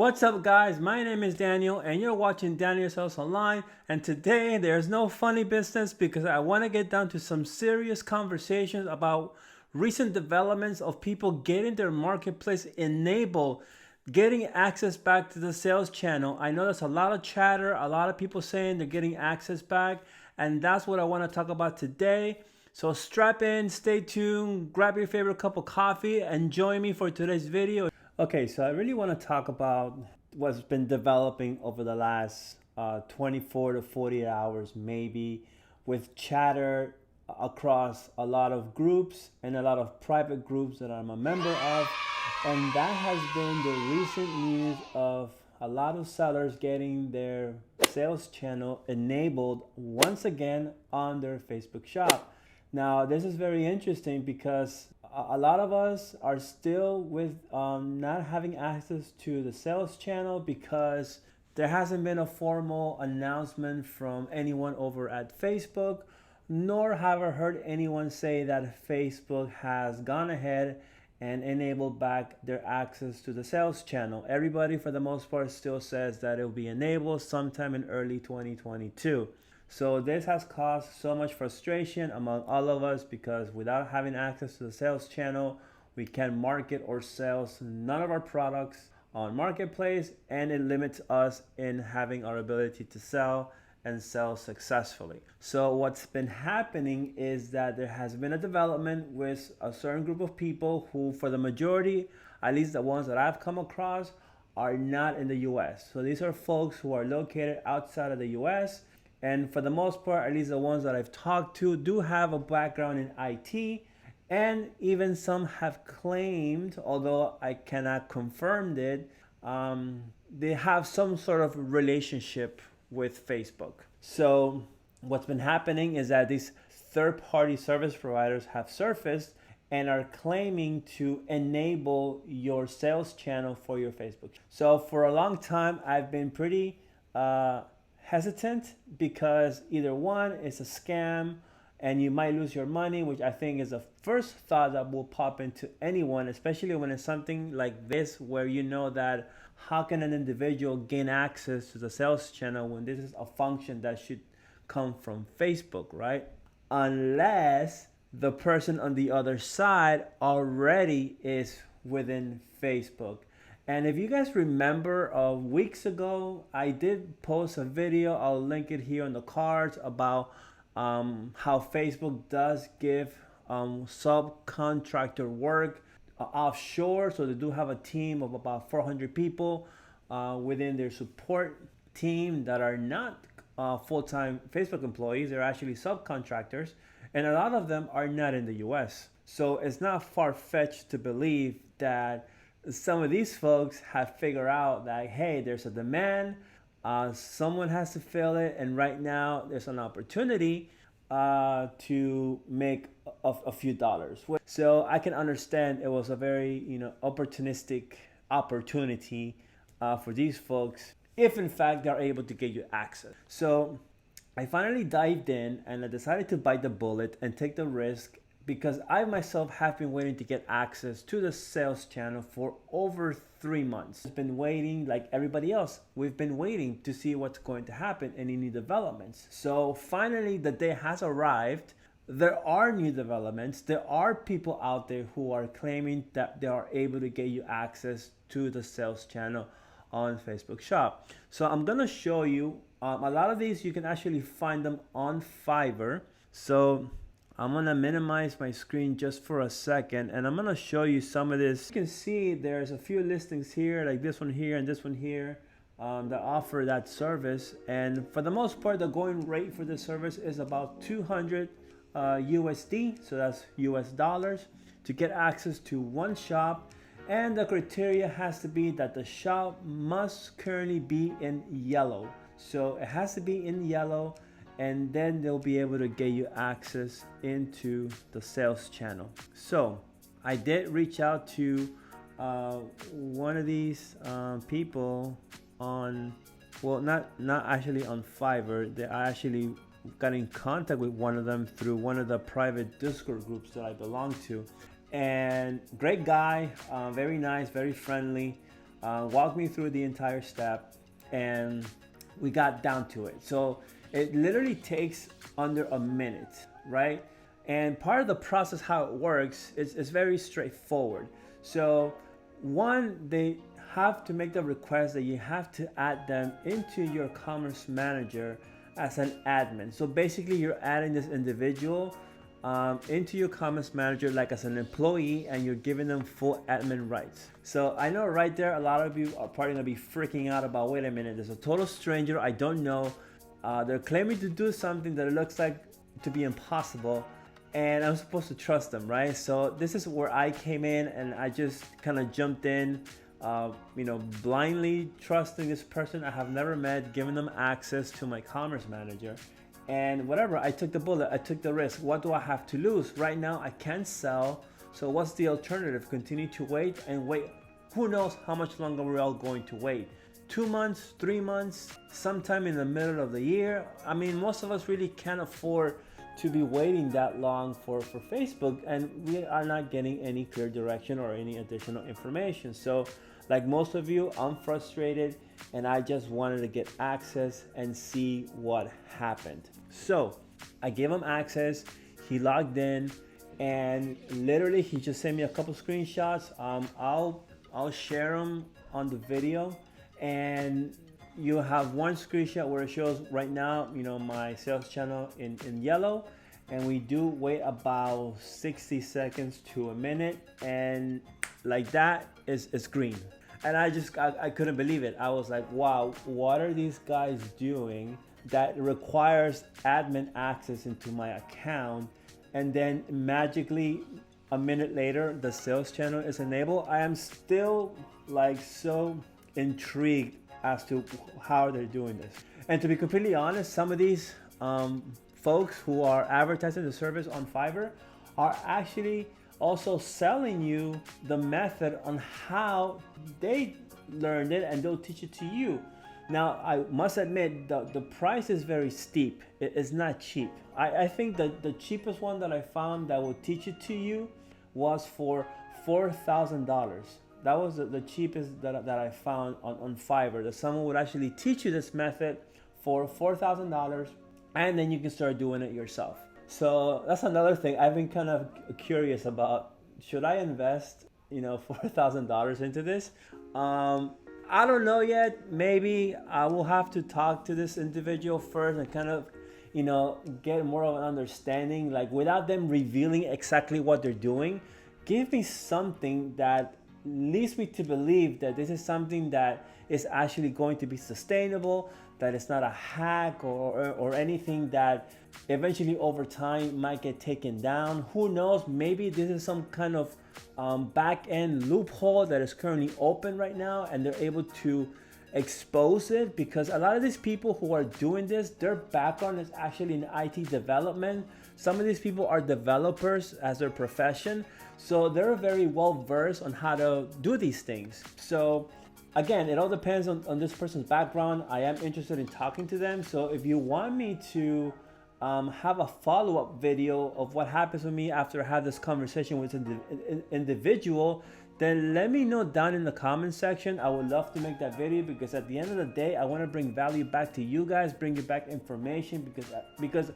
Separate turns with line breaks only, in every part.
What's up guys, my name is Daniel and you're watching Daniel Sells Online, and today there's no funny business because I want to get down to some serious conversations about recent developments of people getting their marketplace enabled, getting access back to the sales channel. I know there's a lot of chatter, a lot of people saying they're getting access back, and that's what I want to talk about today. So strap in, stay tuned, grab your favorite cup of coffee and join me for today's video. Okay, so I really want to talk about what's been developing over the last 24 to 48 hours, maybe, with chatter across a lot of groups and a lot of private groups that I'm a member of. And that has been the recent news of a lot of sellers getting their sales channel enabled once again on their Facebook shop. Now, this is very interesting because a lot of us are still with not having access to the sales channel because there hasn't been a formal announcement from anyone over at Facebook, nor have I heard anyone say that Facebook has gone ahead and enabled back their access to the sales channel. Everybody for the most part still says that it will be enabled sometime in early 2022. So this has caused so much frustration among all of us because without having access to the sales channel, we can't market or sell none of our products on marketplace, and it limits us in having our ability to sell and sell successfully. So what's been happening is that there has been a development with a certain group of people who, for the majority, at least the ones that I've come across, are not in the US. So these are folks who are located outside of the US. And for the most part, at least the ones that I've talked to, do have a background in IT. And even some have claimed, although I cannot confirm it, they have some sort of relationship with Facebook. So what's been happening is that these third-party service providers have surfaced and are claiming to enable your sales channel for your Facebook. So for a long time, I've been pretty hesitant because either one, it's a scam and you might lose your money, which I think is the first thought that will pop into anyone, especially when it's something like this where you know that how can an individual gain access to the sales channel when this is a function that should come from Facebook, right? Unless the person on the other side already is within Facebook. And if you guys remember, weeks ago, I did post a video, I'll link it here on the cards, about how Facebook does give subcontractor work offshore. So they do have a team of about 400 people within their support team that are not full-time Facebook employees. They're actually subcontractors. And a lot of them are not in the US. So it's not far-fetched to believe that some of these folks have figured out that, hey, there's a demand, someone has to fill it, and right now there's an opportunity to make a few dollars. So I can understand it was a very opportunistic opportunity for these folks if in fact they're able to get you access. So I finally dived in and I decided to bite the bullet and take the risk, because I myself have been waiting to get access to the sales channel for over 3 months. I've been waiting like everybody else. We've been waiting to see what's going to happen, any new developments. So finally the day has arrived. There are new developments. There are people out there who are claiming that they are able to get you access to the sales channel on Facebook Shop. So I'm gonna show you a lot of these. You can actually find them on Fiverr. So I'm gonna minimize my screen just for a second and I'm gonna show you some of this. You can see there's a few listings here, like this one here and this one here, that offer that service. And for the most part, the going rate for this service is about 200 USD, so that's US dollars, to get access to one shop. And the criteria has to be that the shop must currently be in yellow. So it has to be in yellow, and then they'll be able to get you access into the sales channel. So I did reach out to one of these people on, well, not actually on Fiverr. I actually got in contact with one of them through one of the private Discord groups that I belong to. And great guy, very nice, very friendly. walked me through the entire step, and we got down to it. So it literally takes under a minute, right? And part of the process, how it works, is very straightforward. So one, they have to make the request that you have to add them into your commerce manager as an admin. So basically you're adding this individual into your commerce manager like as an employee, and you're giving them full admin rights. So I know right there a lot of you are probably gonna be freaking out about, wait a minute, there's a total stranger I don't know, they're claiming to do something that it looks like to be impossible, and I'm supposed to trust them, right? So this is where I came in, and I just kind of jumped in, blindly trusting this person I have never met, giving them access to my commerce manager. And whatever, I took the bullet, I took the risk. What do I have to lose? Right now, I can't sell. So what's the alternative? Continue to wait and wait. Who knows how much longer we're all going to wait? 2 months, 3 months, sometime in the middle of the year. I mean, most of us really can't afford to be waiting that long for Facebook, and we are not getting any clear direction or any additional information. So like most of you, I'm frustrated, and I just wanted to get access and see what happened. So I gave him access, he logged in, and literally he just sent me a couple screenshots. I'll share them on the video, and you have one screenshot where it shows right now, my sales channel in yellow, and we do wait about 60 seconds to a minute, and like that is green. And I couldn't believe it. I was like, wow, what are these guys doing that requires admin access into my account? And then magically a minute later, the sales channel is enabled. I am still like so intrigued as to how they're doing this. And to be completely honest, some of these folks who are advertising the service on Fiverr are actually also selling you the method on how they learned it, and they'll teach it to you. Now, I must admit, the price is very steep. It is not cheap. I think that the cheapest one that I found that will teach it to you was for $4,000. That was the cheapest that I found on Fiverr, that someone would actually teach you this method for $4,000, and then you can start doing it yourself. So that's another thing I've been kind of curious about. Should I invest, $4,000 into this? I don't know yet. Maybe I will have to talk to this individual first and kind of, get more of an understanding, like without them revealing exactly what they're doing. Give me something that leads me to believe that this is something that is actually going to be sustainable, that it's not a hack or anything that eventually over time might get taken down. Who knows? Maybe this is some kind of back-end loophole that is currently open right now, and they're able to expose it, because a lot of these people who are doing this, their background is actually in IT development. Some of these people are developers as their profession, so they're very well versed on how to do these things. So again, it all depends on this person's background. I am interested in talking to them. So if you want me to have a follow-up video of what happens with me after I have this conversation with an individual, then let me know down in the comment section. I would love to make that video, because at the end of the day, I want to bring value back to you guys, bring you back information, because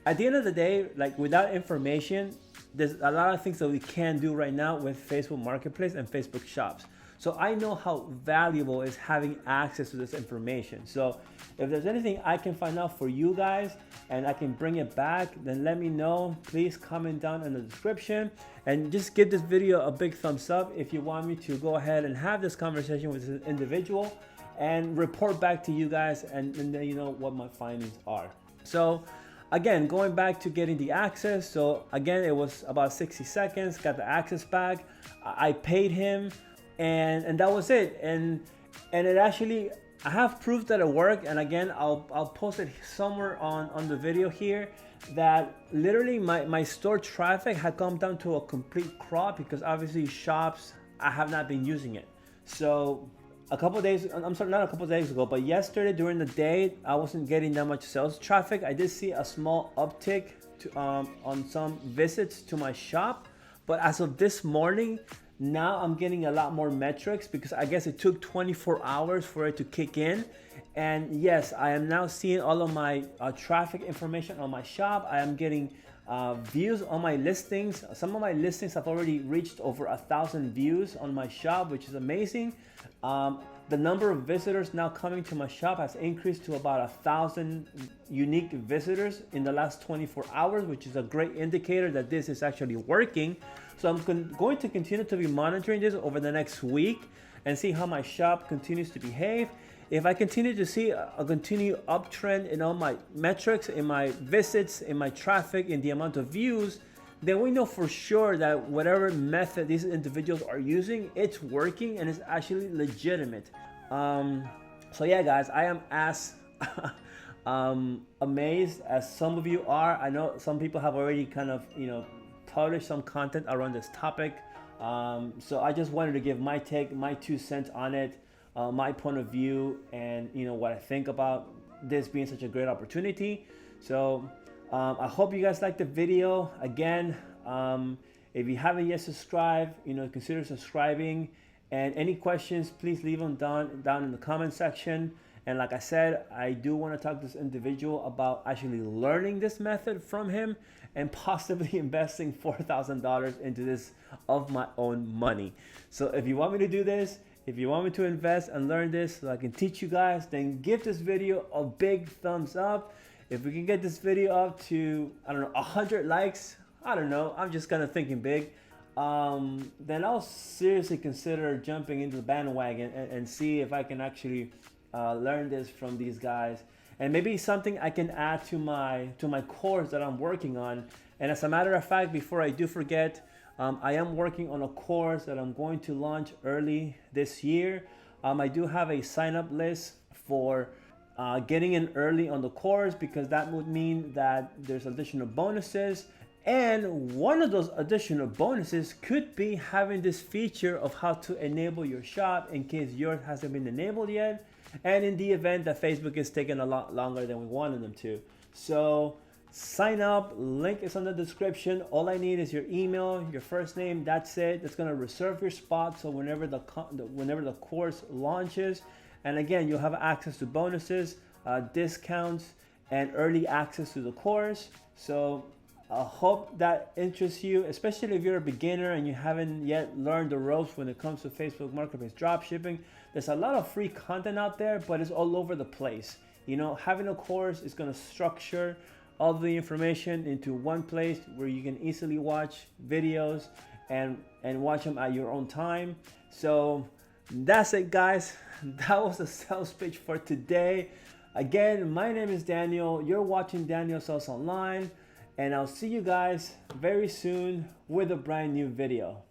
at the end of the day, like without information, there's a lot of things that we can do right now with Facebook Marketplace and Facebook Shops. So I know how valuable is having access to this information. So if there's anything I can find out for you guys and I can bring it back, then let me know. Please comment down in the description, and just give this video a big thumbs up if you want me to go ahead and have this conversation with this individual and report back to you guys, and then you know what my findings are. So again, going back to getting the access. So again, it was about 60 seconds, got the access back. I paid him, and that was it. And it actually, I have proof that it worked. And again, I'll post it somewhere on the video here, that literally my store traffic had come down to a complete crawl, because obviously shops, I have not been using it. So a couple of days, I'm sorry, not a couple of days ago, but yesterday during the day, I wasn't getting that much sales traffic. I did see a small uptick on some visits to my shop, but as of this morning, Now I'm getting a lot more metrics because I guess it took 24 hours for it to kick in. And yes, I am now seeing all of my traffic information on my shop. I am getting views on my listings. Some of my listings have already reached over 1,000 views on my shop, which is amazing. The number of visitors now coming to my shop has increased to about 1,000 unique visitors in the last 24 hours, which is a great indicator that this is actually working. So I'm going to continue to be monitoring this over the next week and see how my shop continues to behave. If I continue to see a continued uptrend in all my metrics, in my visits, in my traffic, in the amount of views, then we know for sure that whatever method these individuals are using, it's working and it's actually legitimate. So yeah, guys, I am as amazed as some of you are. I know some people have already kind of, published some content around this topic. So I just wanted to give my take, my 2 cents on it, my point of view, and what I think about this being such a great opportunity. So I hope you guys liked the video. Again, if you haven't yet subscribed, consider subscribing. And any questions, please leave them down in the comment section. And like I said, I do want to talk to this individual about actually learning this method from him and possibly investing $4,000 into this of my own money. So if you want me to do this, if you want me to invest and learn this so I can teach you guys, then give this video a big thumbs up. If we can get this video up to, 100 likes, I'm just kind of thinking big, then I'll seriously consider jumping into the bandwagon and see if I can actually learn this from these guys. And maybe something I can add to my course that I'm working on. And as a matter of fact, before I do forget, I am working on a course that I'm going to launch early this year. I do have a sign-up list for getting in early on the course, because that would mean that there's additional bonuses. And one of those additional bonuses could be having this feature of how to enable your shop in case yours hasn't been enabled yet, and in the event that Facebook is taking a lot longer than we wanted them to. So sign up, link is on the description. All I need is your email, your first name, that's it. It's gonna reserve your spot, so whenever the course launches, and again, you'll have access to bonuses, discounts, and early access to the course. So I hope that interests you, especially if you're a beginner and you haven't yet learned the ropes when it comes to Facebook Marketplace dropshipping. There's a lot of free content out there, but it's all over the place. Having a course is going to structure all the information into one place where you can easily watch videos and watch them at your own time. So that's it, guys. That was the sales pitch for today. Again, my name is Daniel. You're watching Daniel Sells Online. And I'll see you guys very soon with a brand new video.